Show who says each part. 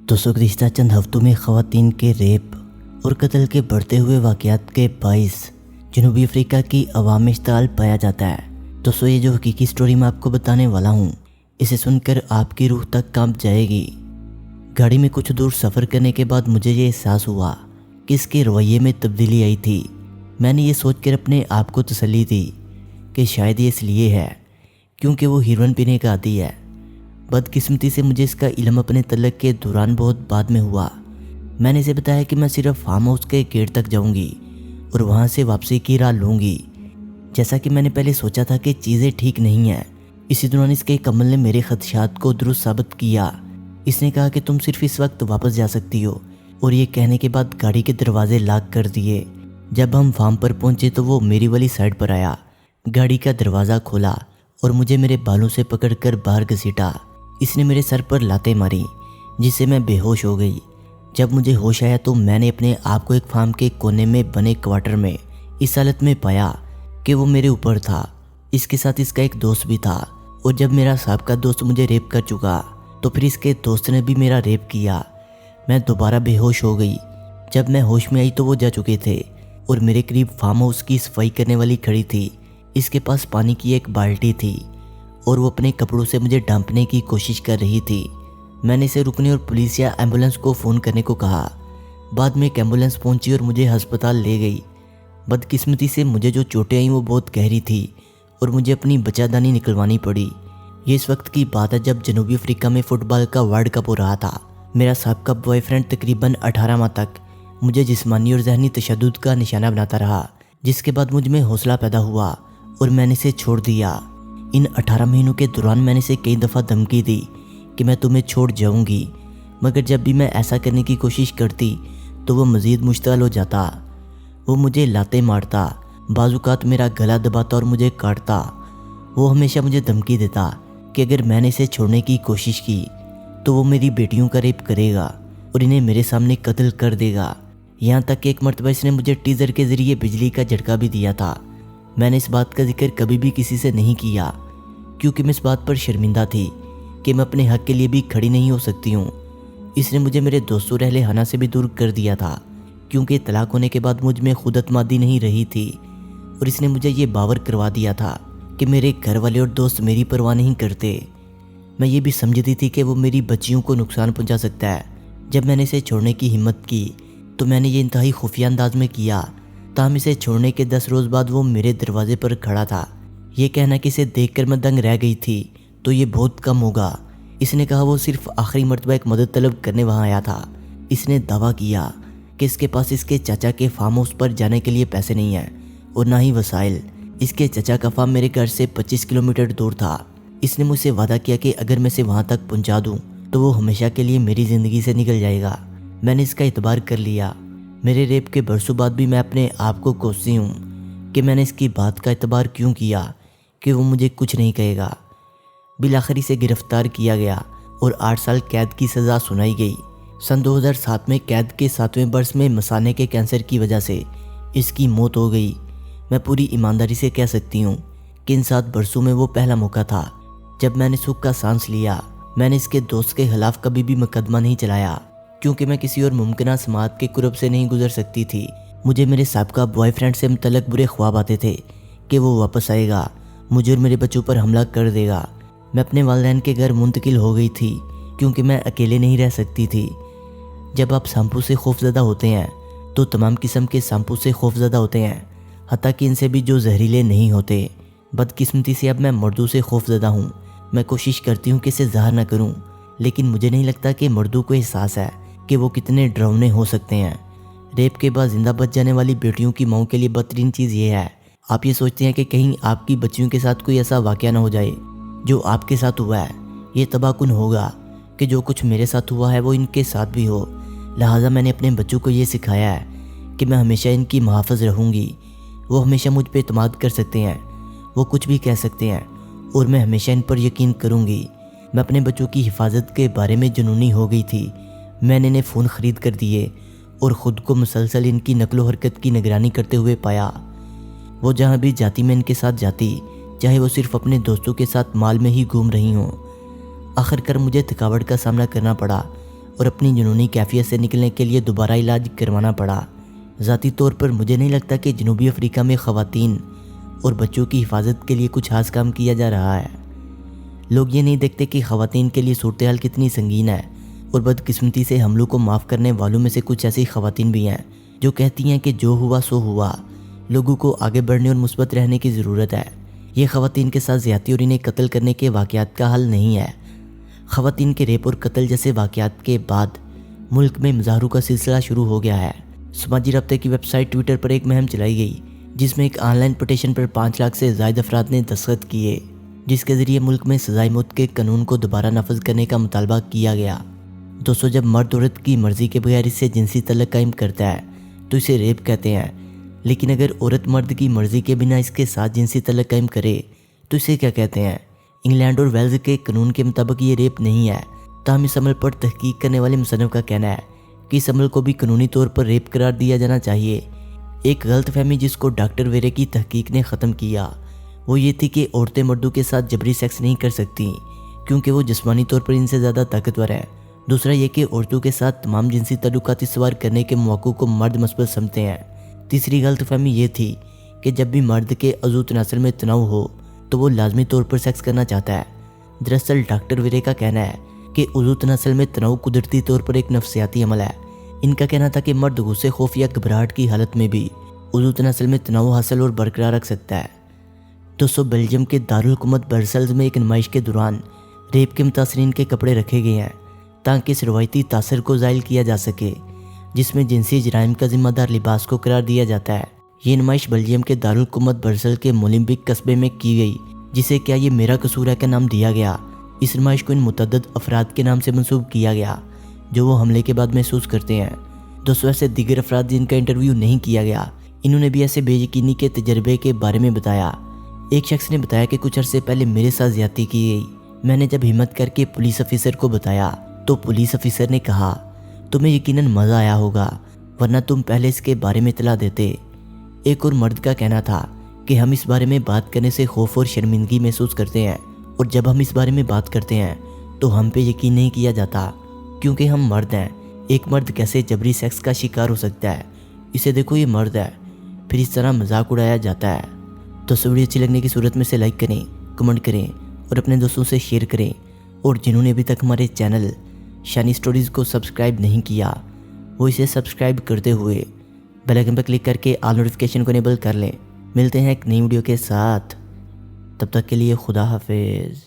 Speaker 1: दोस्तों गुज़िश्ता चंद हफ्तों में ख़वातीन के रेप और कत्ल के बढ़ते हुए वाक़यात के बाइस जनूबी अफ्रीका की अवाम में इश्ताल पाया जाता है। दोस्तों ये जो हकीकी स्टोरी मैं आपको बताने वाला हूँ, इसे सुनकर आपकी रूह तक कांप जाएगी। गाड़ी में कुछ दूर सफ़र करने के बाद मुझे ये एहसास हुआ कि इसके रवैये में तब्दीली आई थी। मैंने ये सोचकर अपने आप को तसल्ली दी कि शायद ये इसलिए है क्योंकि वो हीरोइन पीने का आदी है। बदकिस्मती से मुझे इसका इल्म अपने तलक के दौरान बहुत बाद में हुआ। मैंने इसे बताया कि मैं सिर्फ फार्म हाउस के गेट तक जाऊंगी और वहाँ से वापसी की राह लूँगी। जैसा कि मैंने पहले सोचा था कि चीज़ें ठीक नहीं हैं, इसी दौरान इसके कमल ने मेरे खदशात को दुरुस्त साबित किया। इसने कहा कि तुम सिर्फ इस वक्त वापस जा सकती हो, और ये कहने के बाद गाड़ी के दरवाजे लॉक कर दिए। जब हम फार्म पर पहुँचे तो वो मेरी वाली साइड पर आया, गाड़ी का दरवाज़ा खोला और मुझे मेरे बालों से पकड़कर बाहर घसीटा। इसने मेरे सर पर लातें मारी जिससे मैं बेहोश हो गई। जब मुझे होश आया तो मैंने अपने आप को एक फार्म के कोने में बने क्वार्टर में इस हालत में पाया कि वो मेरे ऊपर था। इसके साथ इसका एक दोस्त भी था, और जब मेरा साहब दोस्त मुझे रेप कर चुका तो फिर इसके दोस्त ने भी मेरा रेप किया। मैं दोबारा बेहोश हो गई। जब मैं होश में आई तो वो जा चुके थे और मेरे करीब फार्म हाउस की सफाई करने वाली खड़ी थी। इसके पास पानी की एक बाल्टी थी और वो अपने कपड़ों से मुझे ढांपने की कोशिश कर रही थी। मैंने इसे रुकने और पुलिस या एम्बुलेंस को फ़ोन करने को कहा। बाद में एक एम्बुलेंस पहुंची और मुझे अस्पताल ले गई। बदकिस्मती से मुझे जो चोटें आई वो बहुत गहरी थी और मुझे अपनी बचादानी निकलवानी पड़ी। ये इस वक्त की बात है जब जनूबी अफ्रीका में फ़ुटबॉल का वर्ल्ड कप हो रहा था। मेरा साहब बॉयफ्रेंड तकरीबन 18 माह तक मुझे जिस्मानी और जहनी तशद्दुद का निशाना बनाता रहा, जिसके बाद मुझ में हौसला पैदा हुआ और मैंने इसे छोड़ दिया। इन 18 महीनों के दौरान मैंने इसे कई दफ़ा धमकी दी कि मैं तुम्हें छोड़ जाऊंगी, मगर जब भी मैं ऐसा करने की कोशिश करती तो वो मज़ीद मुश्तअल हो जाता। वो मुझे लाते मारता, बाजुकात मेरा गला दबाता और मुझे काटता। वो हमेशा मुझे धमकी देता कि अगर मैंने इसे छोड़ने की कोशिश की तो वो मेरी बेटियों का रेप करेगा और इन्हें मेरे सामने कत्ल कर देगा। यहाँ तक कि एक मरतबा इसने मुझे टीज़र के ज़रिए बिजली का झटका भी दिया था। मैंने इस बात का जिक्र कभी भी किसी से नहीं किया क्योंकि मैं इस बात पर शर्मिंदा थी कि मैं अपने हक के लिए भी खड़ी नहीं हो सकती हूँ। इसने मुझे मेरे दोस्तों रहले-हाना से भी दूर कर दिया था क्योंकि तलाक होने के बाद मुझ में खुद एतमादी नहीं रही थी, और इसने मुझे ये बावर करवा दिया था कि मेरे घर वाले और दोस्त मेरी परवाह नहीं करते। मैं ये भी समझती थी कि वो मेरी बच्चियों को नुकसान पहुँचा सकता है। जब मैंने इसे छोड़ने की हिम्मत की तो मैंने ये इंतहाई खुफिया अंदाज में किया। ताहम इसे छोड़ने के 10 रोज़ बाद वो मेरे दरवाजे पर खड़ा था। ये कहना कि इसे देखकर मैं दंग रह गई थी तो ये बहुत कम होगा। इसने कहा वो सिर्फ आखिरी मर्तबा एक मदद तलब करने वहाँ आया था। इसने दावा किया कि इसके पास इसके चाचा के फार्म हाउस पर जाने के लिए पैसे नहीं हैं और ना ही वसाइल। इसके चाचा का फार्म मेरे घर से 25 किलोमीटर दूर था। इसने मुझसे वादा किया कि अगर मैं इसे वहाँ तक पहुँचा दूँ तो वो हमेशा के लिए मेरी ज़िंदगी से निकल जाएगा। मैंने इसका इतबार कर लिया। मेरे रेप के बरसों बाद भी मैं अपने आप को कोसती हूँ कि मैंने इसकी बात का इतबार क्यों किया कि वो मुझे कुछ नहीं कहेगा। बिलाखिर इसे गिरफ्तार किया गया और 8 साल कैद की सज़ा सुनाई गई। सन 2007 में कैद के 7वें बरस में मसाने के कैंसर की वजह से इसकी मौत हो गई। मैं पूरी ईमानदारी से कह सकती हूँ कि इन 7 बरसों में वो पहला मौका था जब मैंने सुख का सांस लिया। मैंने इसके दोस्त के खिलाफ कभी भी मुकदमा नहीं चलाया क्योंकि मैं किसी और मुमकिन समाअत के कुरब से नहीं गुजर सकती थी। मुझे मेरे साहब बॉयफ्रेंड से मुतल्लिक बुरे ख्वाब आते थे कि वो वापस आएगा, मुझे और मेरे बच्चों पर हमला कर देगा। मैं अपने वालिदैन के घर मुंतकिल हो गई थी क्योंकि मैं अकेले नहीं रह सकती थी। जब आप सांपों से खौफज़दा होते हैं तो तमाम किस्म के सांपों से खौफज़दा होते हैं, हत्ता कि इनसे भी जो जहरीले नहीं होते। बदकिस्मती से अब मैं मर्दों से खौफज़दा हूँ। मैं कोशिश करती हूँ कि इसे ज़ाहिर ना करूँ, लेकिन मुझे नहीं लगता कि मर्दों को एहसास है कि वो कितने डरावने हो सकते हैं। रेप के बाद जिंदा बच जाने वाली बेटियों की माँओं के लिए बदतरीन चीज़ ये है, आप ये सोचते हैं कि कहीं आपकी बच्चियों के साथ कोई ऐसा वाक़या ना हो जाए जो आपके साथ हुआ है। ये तबाहकुन होगा कि जो कुछ मेरे साथ हुआ है वो इनके साथ भी हो। लिहाजा मैंने अपने बच्चों को ये सिखाया है कि मैं हमेशा इनकी मुहाफ़िज़ रहूँगी। वो हमेशा मुझ पर एतमाद कर सकते हैं, वो कुछ भी कह सकते हैं और मैं हमेशा इन पर यकीन करूँगी। मैं अपने बच्चों की हिफाजत के बारे में जुनूनी हो गई थी। मैंने इन्हें फ़ोन ख़रीद कर दिए और ख़ुद को मुसलसल इनकी नकलो हरकत की निगरानी करते हुए पाया। वो जहाँ भी जाती मैं इनके साथ जाती, चाहे वो सिर्फ अपने दोस्तों के साथ माल में ही घूम रही हों। आखिरकार मुझे थकावट का सामना करना पड़ा اور اپنی جنونی کیفیت سے نکلنے کے لیے دوبارہ علاج کروانا پڑا۔ ذاتی طور پر مجھے نہیں لگتا کہ جنوبی افریقہ میں خواتین اور بچوں کی حفاظت کے لیے کچھ خاص کام کیا جا رہا ہے۔ لوگ یہ نہیں دیکھتے کہ خواتین کے لیے صورتحال کتنی سنگین ہے، اور بدقسمتی سے حملوں کو معاف کرنے والوں میں سے کچھ ایسی خواتین بھی ہیں جو کہتی ہیں کہ جو ہوا سو ہوا، لوگوں کو آگے بڑھنے اور مثبت رہنے کی ضرورت ہے۔ یہ خواتین کے ساتھ زیادتی اور انہیں قتل کرنے کے واقعات کا حل نہیں ہے۔ خواتین کے ریپ اور قتل جیسے واقعات کے بعد ملک میں مظاہروں کا سلسلہ شروع ہو گیا ہے۔ سماجی رابطے کی ویب سائٹ ٹویٹر پر ایک مہم چلائی گئی جس میں ایک آن لائن پٹیشن پر 5 لاکھ سے زائد افراد نے دستخط کیے، جس کے ذریعے ملک میں سزائے موت کے قانون کو دوبارہ نافذ کرنے کا مطالبہ کیا گیا۔ دوستو، جب مرد عورت کی مرضی کے بغیر اس سے جنسی تعلق قائم کرتا ہے تو اسے ریپ کہتے ہیں، لیکن اگر عورت مرد کی مرضی کے بنا اس کے ساتھ جنسی تعلق قائم کرے تو اسے کیا کہتے ہیں؟ انگلینڈ اور ویلز کے قانون کے مطابق یہ ریپ نہیں ہے۔ تاہم اس عمل پر تحقیق کرنے والے مصنف کا کہنا ہے کہ اس عمل کو بھی قانونی طور پر ریپ قرار دیا جانا چاہیے۔ ایک غلط فہمی جس کو ڈاکٹر ویرے کی تحقیق نے ختم کیا وہ یہ تھی کہ عورتیں مردوں کے ساتھ جبری سیکس نہیں کر سکتی کیونکہ وہ جسمانی طور پر ان سے زیادہ طاقتور ہیں۔ دوسرا یہ کہ عورتوں کے ساتھ تمام جنسی تعلقات استوار کرنے کے مواقع کو مرد مثبت سمجھتے ہیں۔ تیسری غلط فہمی یہ تھی کہ جب بھی مرد کے عضو تناسل میں تناؤ ہو تو وہ لازمی طور پر سیکس کرنا چاہتا ہے۔ دراصل ڈاکٹر ویرے کا کہنا ہے کہ عضو تناسل میں تناؤ قدرتی طور پر ایک نفسیاتی عمل ہے۔ ان کا کہنا تھا کہ مرد غصے، خوف یا گھبراہٹ کی حالت میں بھی عضو تناسل میں تناؤ حاصل اور برقرار رکھ سکتا ہے۔ دوستو، بیلجیم کے دارالحکومت برسلز میں ایک نمائش کے دوران ریپ کے متاثرین کے کپڑے رکھے گئے ہیں تاکہ اس روایتی تاثر کو زائل کیا جا سکے جس میں جنسی جرائم کا ذمہ دار لباس کو قرار دیا جاتا ہے۔ یہ نمائش بیلجیم کے دارالحکومت برسل کے مولمبک قصبے میں کی گئی، جسے کیا یہ میرا قصور ہے کا نام دیا گیا۔ اس نمائش کو ان متعدد افراد کے نام سے منسوب کیا گیا جو وہ حملے کے بعد محسوس کرتے ہیں۔ دوستو، ایسے دیگر افراد جن کا انٹرویو نہیں کیا گیا، انہوں نے بھی ایسے بے یقینی کے تجربے کے بارے میں بتایا۔ ایک شخص نے بتایا کہ کچھ عرصے پہلے میرے ساتھ زیادتی کی گئی۔ میں نے جب ہمت کر کے پولیس افیسر کو بتایا تو پولیس افیسر نے کہا تمہیں یقیناً مزہ آیا ہوگا ورنہ تم پہلے اس کے بارے میں اطلاع دیتے۔ ایک اور مرد کا کہنا تھا کہ ہم اس بارے میں بات کرنے سے خوف اور شرمندگی محسوس کرتے ہیں، اور جب ہم اس بارے میں بات کرتے ہیں تو ہم پہ یقین نہیں کیا جاتا کیونکہ ہم مرد ہیں۔ ایک مرد کیسے جبری سیکس کا شکار ہو سکتا ہے؟ اسے دیکھو، یہ مرد ہے۔ پھر اس طرح مذاق اڑایا جاتا ہے۔ تو ویڈیو اچھی لگنے کی صورت میں سے لائک کریں، کمنٹ کریں اور اپنے دوستوں سے شیئر کریں، اور جنہوں نے ابھی تک ہمارے چینل شانی اسٹوریز کو سبسکرائب نہیں کیا وہ اسے سبسکرائب کرتے ہوئے بیل آئکن پر کلک کر کے آل نوٹیفیکیشن کو انیبل کر لیں۔ ملتے ہیں ایک نئی ویڈیو کے ساتھ، تب تک کے لیے خدا حافظ۔